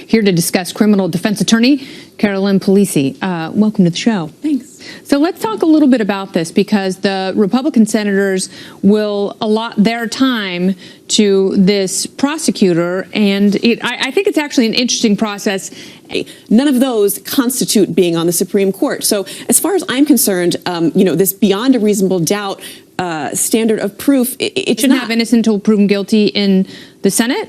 here to discuss criminal defense attorney Carolyn Polisi. Welcome to the show. Thanks. So let's talk a little bit about this, because the Republican senators will allot their time to this prosecutor, and I think it's actually an interesting process. None of those constitute being on the Supreme Court. So as far as I'm concerned, this beyond a reasonable doubt standard of proof, it should not have innocent until proven guilty in the Senate.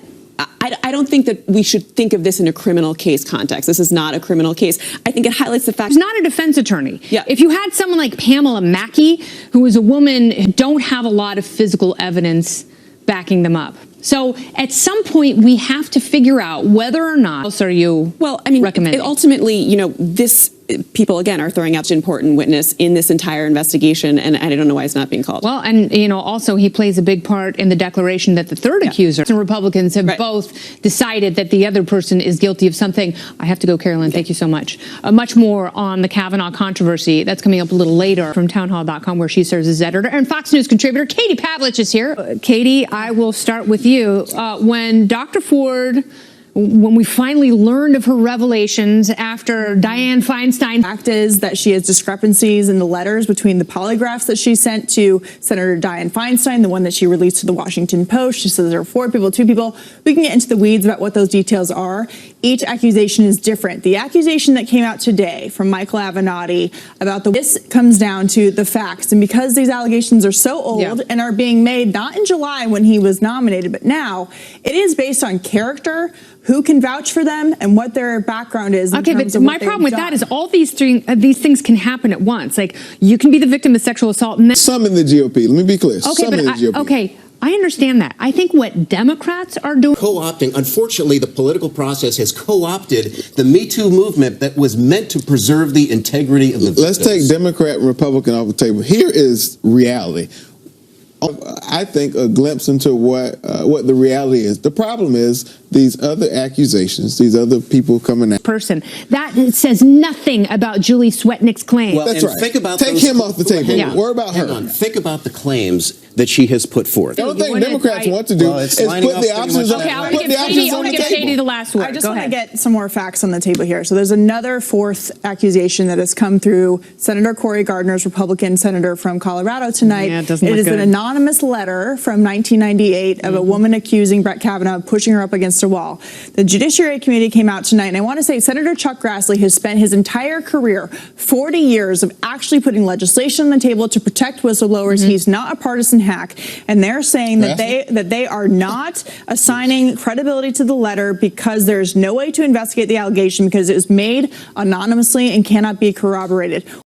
I don't think that we should think of this in a criminal case context. This is not a criminal case. I think it highlights the fact. She's not a defense attorney. Yeah. If you had someone like Pamela Mackey, who is a woman who don't have a lot of physical evidence backing them up. So at some point we have to figure out whether or not. What else are you recommending? Ultimately, this people again are throwing out an important witness in this entire investigation, and I don't know why it's not being called. Well, and also he plays a big part in the declaration that the third accuser and Republicans have both decided that the other person is guilty of something. I have to go, Carolyn. Thank you so much. Much more on the Kavanaugh controversy. That's coming up a little later from townhall.com, where she serves as editor, and Fox News contributor Katie Pavlich is here. Katie, I will start with you. When Dr. Ford, when we finally learned of her revelations after Dianne Feinstein. The fact is that she has discrepancies in the letters between the polygraphs that she sent to Senator Dianne Feinstein, the one that she released to the Washington Post. She says there are 4 people, 2 people. We can get into the weeds about what those details are. Each accusation is different. The accusation that came out today from Michael Avenatti about this comes down to the facts. And because these allegations are so old and are being made not in July when he was nominated, but now, it is based on character, who can vouch for them, and what their background is. Okay, but my problem with that is all these things can happen at once. Like, you can be the victim of sexual assault. And some in the GOP. Let me be clear. Okay, some in the GOP. Okay, I understand that. I think what Democrats are doing. Co-opting. Unfortunately, the political process has co-opted the Me Too movement that was meant to preserve the integrity of the victims. Let's take Democrat and Republican off the table. Here is reality. I think a glimpse into what the reality is. The problem is these other accusations, these other people coming at person. That says nothing about Julie Swetnick's claim. Well, that's right. Think about take him off the table. Yeah. Worry about her. Think about the claims that she has put forth. The only thing Democrats want to do is put the options on the table. Katie the last word. I just want to get some more facts on the table here. So there's another 4th accusation that has come through Senator Cory Gardner's Republican senator from Colorado tonight. Yeah, it is an anonymous letter from 1998 of a woman accusing Brett Kavanaugh of pushing her up against a wall. The Judiciary Committee came out tonight, and I want to say Senator Chuck Grassley has spent his entire career, 40 years, of actually putting legislation on the table to protect whistleblowers. He's not a partisan hack, and they're saying that they are not assigning credibility to the letter because there's no way to investigate the allegation because it was made anonymously and cannot be corroborated.